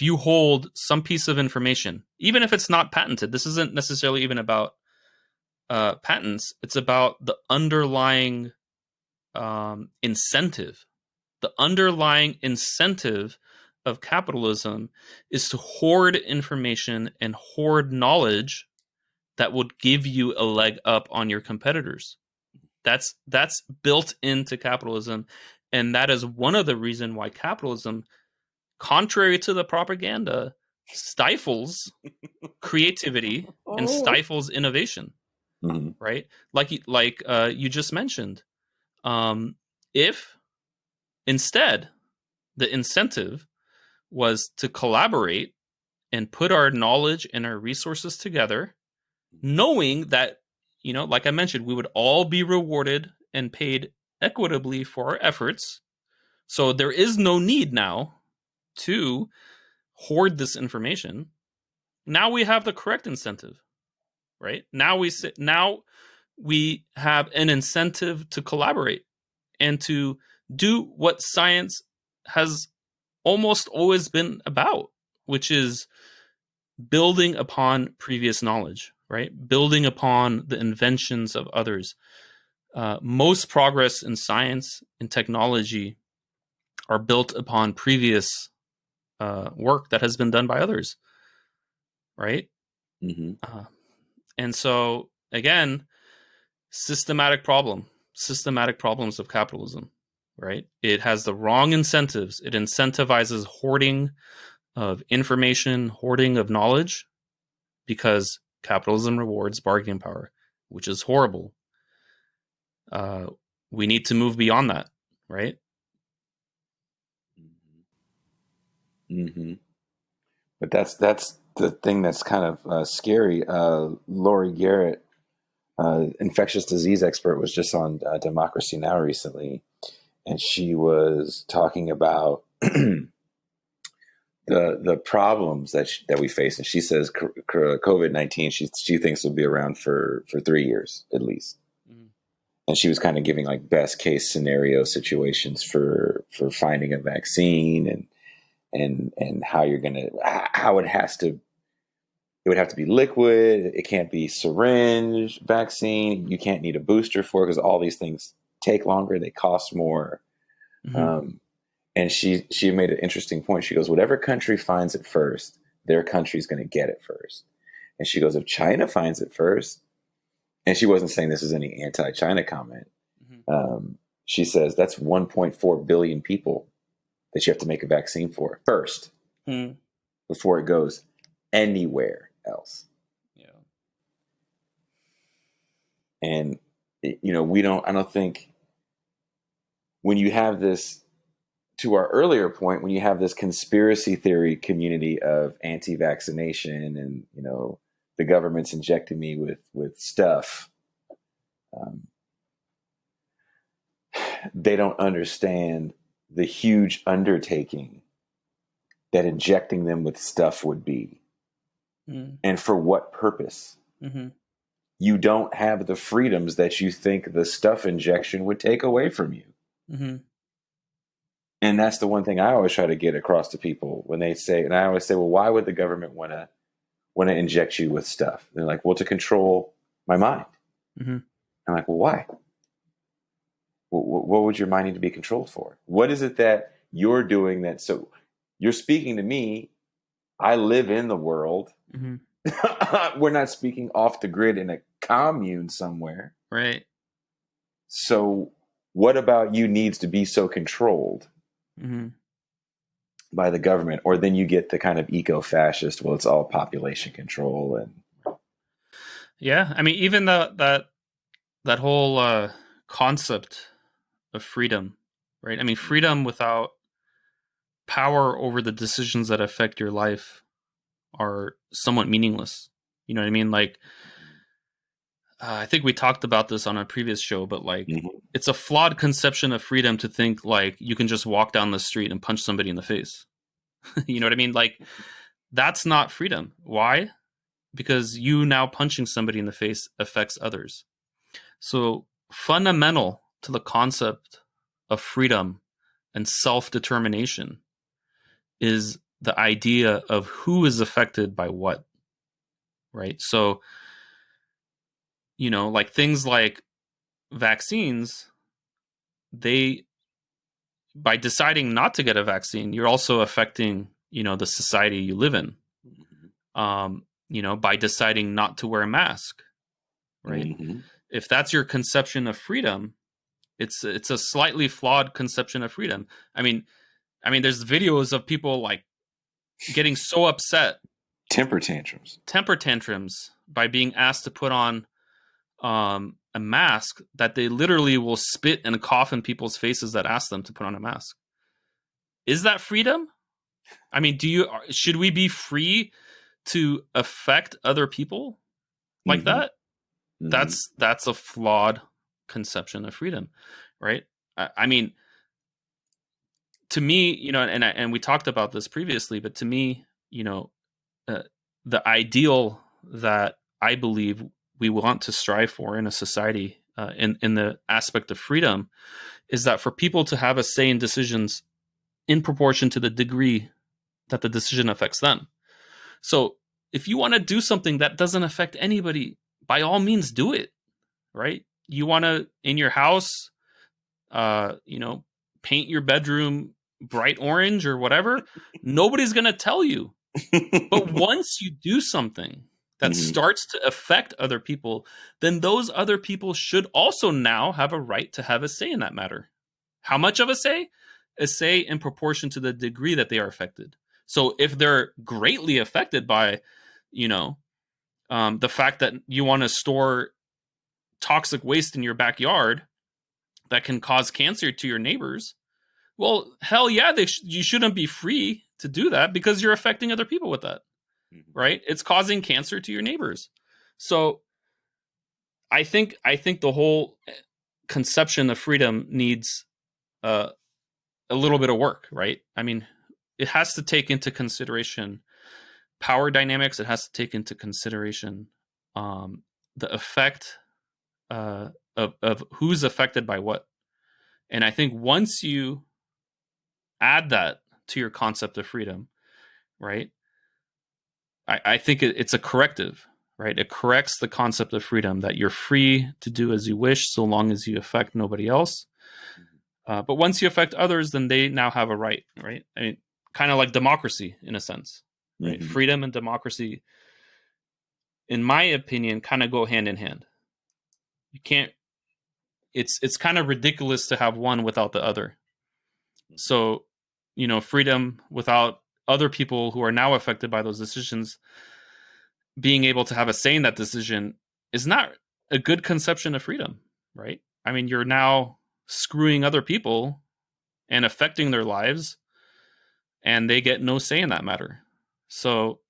you hold some piece of information, even if it's not patented, this isn't necessarily even about patents. It's about the underlying incentive. The underlying incentive of capitalism is to hoard information and hoard knowledge that would give you a leg up on your competitors. That's built into capitalism, and that is one of the reasons why capitalism, contrary to the propaganda, stifles creativity and stifles innovation. Mm-hmm. Right? Like you just mentioned, if instead the incentive was to collaborate and put our knowledge and our resources together, knowing that, like I mentioned, we would all be rewarded and paid equitably for our efforts. So there is no need now to hoard this information. Now we have the correct incentive, right? Now we have an incentive to collaborate and to do what science has almost always been about, which is building upon previous knowledge, right? Building upon the inventions of others. Most progress in science and technology are built upon previous work that has been done by others, right? Mm-hmm. And so, again, systematic problems of capitalism, right? It has the wrong incentives. It incentivizes hoarding of information, hoarding of knowledge, because capitalism rewards bargaining power, which is horrible. We need to move beyond that, right? Mm-hmm. But that's the thing that's kind of scary. Lori Garrett, infectious disease expert, was just on Democracy Now! Recently, and she was talking about the problems that we face. And she says COVID-19, she thinks will be around for 3 years at least. Mm-hmm. And she was kind of giving like best case scenario situations for finding a vaccine and how you're gonna how it would have to be liquid. It can't be syringe vaccine. You can't need a booster for it because all these things take longer. They cost more. Mm-hmm. And she made an interesting point. She goes, whatever country finds it first, their country's going to get it first. And she goes, if China finds it first, and she wasn't saying this is any anti-China comment. She says that's 1.4 billion people that you have to make a vaccine for first before it goes anywhere else. Yeah. And, I don't think when you have this, to our earlier point, when you have this conspiracy theory community of anti-vaccination and, the government's injecting me with stuff, they don't understand the huge undertaking that injecting them with stuff would be. And for what purpose? You don't have the freedoms that you think the stuff injection would take away from you. And that's the one thing I always try to get across to people when they say, and I always say, well, why would the government want to inject you with stuff? They're like, well, to control my mind. I'm like, well, why? What would your mind need to be controlled for? What is it that you're doing that? So you're speaking to me. I live in the world. We're not speaking off the grid in a commune somewhere. Right. So what about you needs to be so controlled by the government? Or then you get the kind of eco-fascist, well, it's all population control. And yeah, I mean, even that whole concept of freedom, right? I mean, freedom without power over the decisions that affect your life are somewhat meaningless. You know what I mean? Like, I think we talked about this on a previous show, but like, it's a flawed conception of freedom to think like you can just walk down the street and punch somebody in the face. You know what I mean? Like, that's not freedom. Why? Because you now punching somebody in the face affects others. So fundamental to the concept of freedom and self-determination is the idea of who is affected by what, right? So, like things like vaccines, by deciding not to get a vaccine, you're also affecting, the society you live in. By deciding not to wear a mask, right? If that's your conception of freedom, it's a slightly flawed conception of freedom. I mean, there's videos of people like getting so upset, temper tantrums by being asked to put on a mask that they literally will spit and cough in people's faces that ask them to put on a mask. Is that freedom? I mean, should we be free to affect other people like that? That's a flawed conception of freedom, right? I mean, to me, and we talked about this previously, but to me, the ideal that I believe we want to strive for in a society, in the aspect of freedom, is that for people to have a say in decisions in proportion to the degree that the decision affects them. So if you want to do something that doesn't affect anybody, by all means do it, right? You want to, in your house, paint your bedroom bright orange or whatever, nobody's going to tell you. But once you do something that starts to affect other people, then those other people should also now have a right to have a say in that matter. How much of a say? A say in proportion to the degree that they are affected. So if they're greatly affected by, the fact that you want to store toxic waste in your backyard that can cause cancer to your neighbors, well, hell yeah, you shouldn't be free to do that because you're affecting other people with that, right? It's causing cancer to your neighbors. So I think the whole conception of freedom needs a little bit of work, right? I mean, it has to take into consideration power dynamics. It has to take into consideration the effect of who's affected by what. And I think once you add that to your concept of freedom, right, I think it's a corrective, right? It corrects the concept of freedom, that you're free to do as you wish so long as you affect nobody else. But once you affect others, then they now have a right, right? I mean, kind of like democracy in a sense, right? Mm-hmm. Freedom and democracy, in my opinion, kind of go hand in hand. You can't. It's kind of ridiculous to have one without the other. So, freedom without other people who are now affected by those decisions being able to have a say in that decision is not a good conception of freedom, right? I mean, you're now screwing other people and affecting their lives, and they get no say in that matter. So,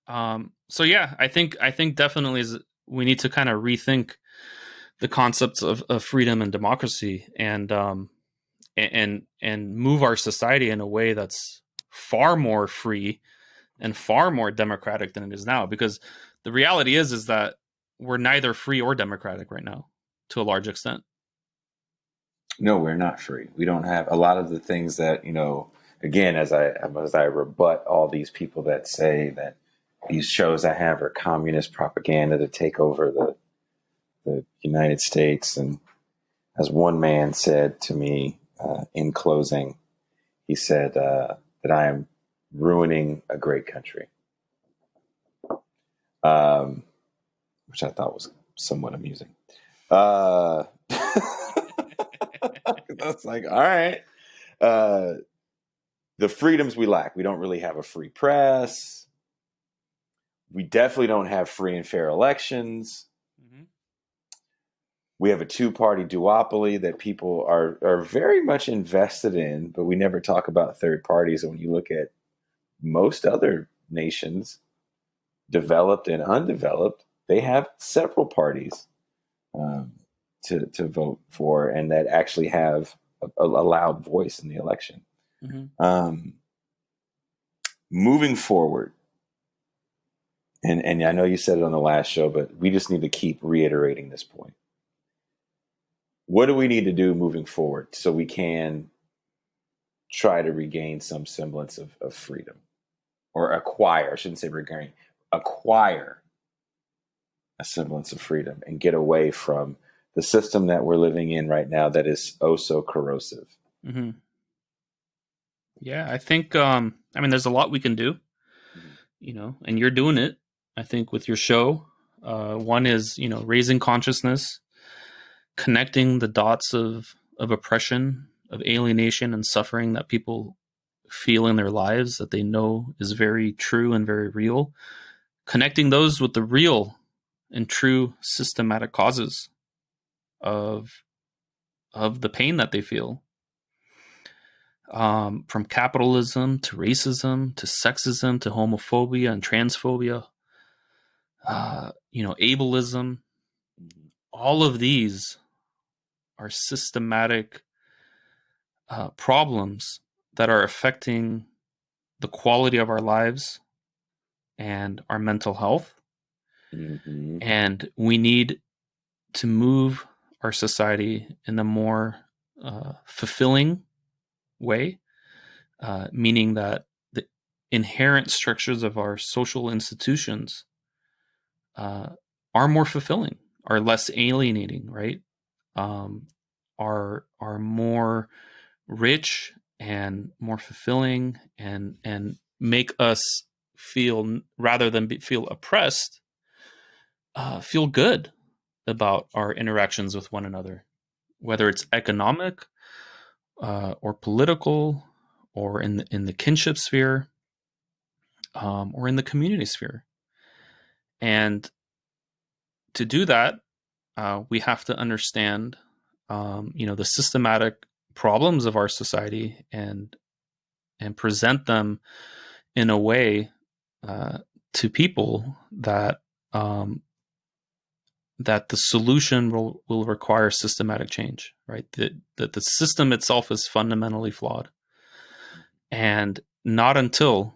so yeah, I think definitely we need to kind of rethink the concepts of freedom and democracy, and move our society in a way that's far more free and far more democratic than it is now. Because the reality is that we're neither free or democratic right now, to a large extent. No, we're not free. We don't have a lot of the things that, again, as I rebut all these people that say that these shows I have are communist propaganda to take over the United States. And as one man said to me in closing, he said that I am ruining a great country, which I thought was somewhat amusing. That's like, all right. The freedoms we lack. We don't really have a free press. We definitely don't have free and fair elections. Mm-hmm. We have a two-party duopoly that people are very much invested in, but we never talk about third parties. And when you look at most other nations, developed and undeveloped, they have several parties to vote for, and that actually have a loud voice in the election. Mm-hmm. Moving forward, and I know you said it on the last show, but we just need to keep reiterating this point. What do we need to do moving forward so we can try to regain some semblance of freedom, or acquire, I shouldn't say regain, acquire a semblance of freedom and get away from the system that we're living in right now that is oh so corrosive? Mm-hmm. Yeah, I think, there's a lot we can do, and you're doing it, I think, with your show. One is, raising consciousness, connecting the dots of oppression, of alienation and suffering that people feel in their lives that they know is very true and very real, connecting those with the real and true systematic causes of the pain that they feel, from capitalism to racism to sexism to homophobia and transphobia, ableism. All of these are systematic problems that are affecting the quality of our lives and our mental health. Mm-hmm. And we need to move our society in a more fulfilling way, meaning that the inherent structures of our social institutions are more fulfilling, are less alienating, right? Are more rich and more fulfilling, and make us feel, rather than feel oppressed, feel good about our interactions with one another, whether it's economic or political, or in the kinship sphere, or in the community sphere. And to do that, we have to understand, the systematic problems of our society, and present them in a way to people that that the solution will require systematic change, right? That the system itself is fundamentally flawed, and not until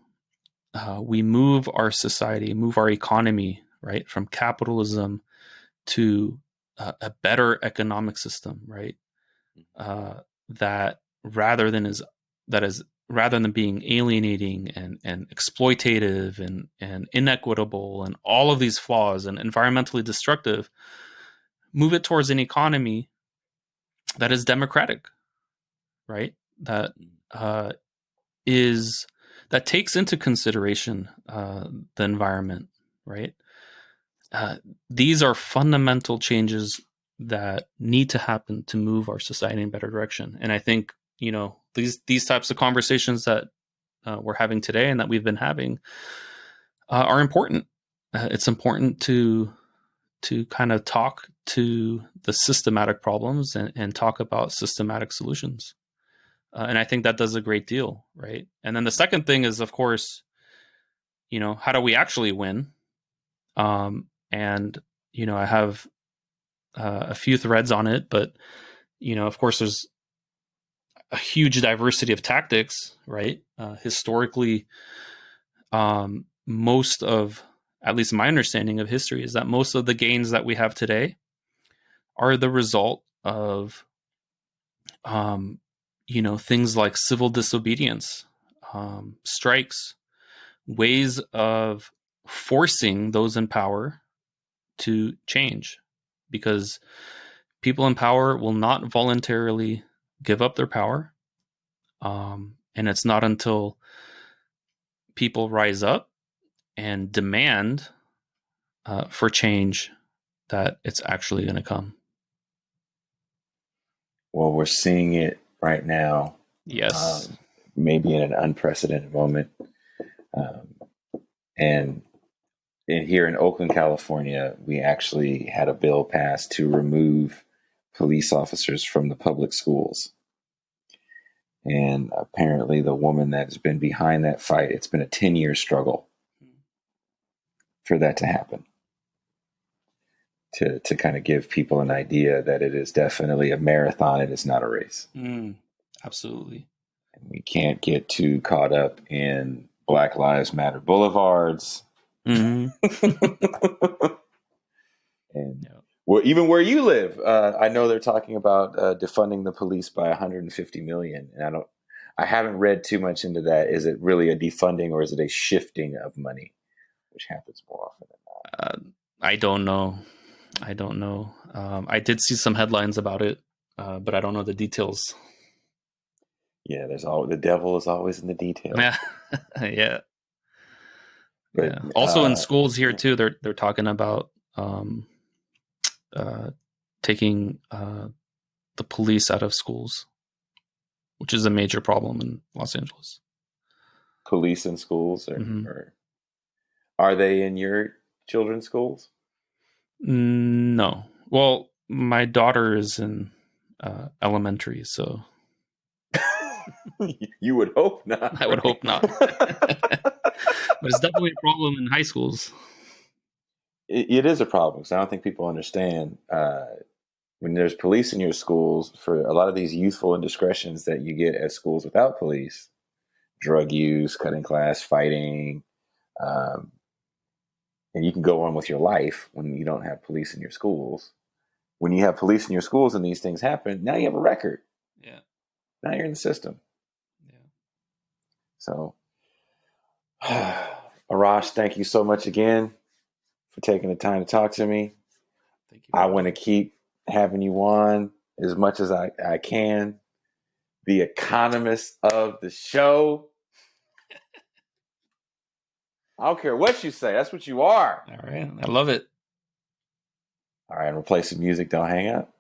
we move our society, move our economy, right, from capitalism to a better economic system, right? That rather than is that is rather than being alienating and exploitative and inequitable and all of these flaws and environmentally destructive, move it towards an economy that is democratic, right? That is that takes into consideration the environment, right? These are fundamental changes that need to happen to move our society in a better direction. And I think, these types of conversations that we're having today and that we've been having are important. It's important to kind of talk to the systematic problems and talk about systematic solutions. And I think that does a great deal, right? And then the second thing is, of course, how do we actually win? And I have a few threads on it, but of course, there's a huge diversity of tactics, right? Historically, most of, at least my understanding of history, is that most of the gains that we have today are the result of, things like civil disobedience, strikes, ways of forcing those in power to change, because people in power will not voluntarily give up their power. And it's not until people rise up and demand for change that it's actually going to come. Well, we're seeing it right now. Yes. Maybe in an unprecedented moment. And here in Oakland, California, we actually had a bill passed to remove police officers from the public schools. And apparently the woman that's been behind that fight, it's been a 10-year struggle for that to happen. To kind of give people an idea that it is definitely a marathon, it is not a race. Absolutely. And we can't get too caught up in Black Lives Matter boulevards. Mm-hmm. And well, even where you live, I know they're talking about defunding the police by $150 million, and I haven't read too much into that. Is it really a defunding or is it a shifting of money, which happens more often than not? I don't know. I did see some headlines about it, but I don't know the details. Yeah, the devil is always in the details. Yeah, yeah. But, yeah. Also, in schools here too, they're talking about taking the police out of schools, which is a major problem in Los Angeles. Police in schools, or are they in your children's schools? No. Well, my daughter is in elementary, so you would hope not. I would hope not. But it's definitely a problem in high schools. It is a problem because I don't think people understand when there's police in your schools, for a lot of these youthful indiscretions that you get at schools without police, drug use, cutting class, fighting, and you can go on with your life when you don't have police in your schools. When you have police in your schools and these things happen, now you have a record. Yeah. Now you're in the system. Yeah. So, Arash, thank you so much again for taking the time to talk to me. Thank you. I want to keep having you on as much as I can. The economist of the show. I don't care what you say. That's what you are. All right. I love it. All right. I'm going to play some music. Don't hang up.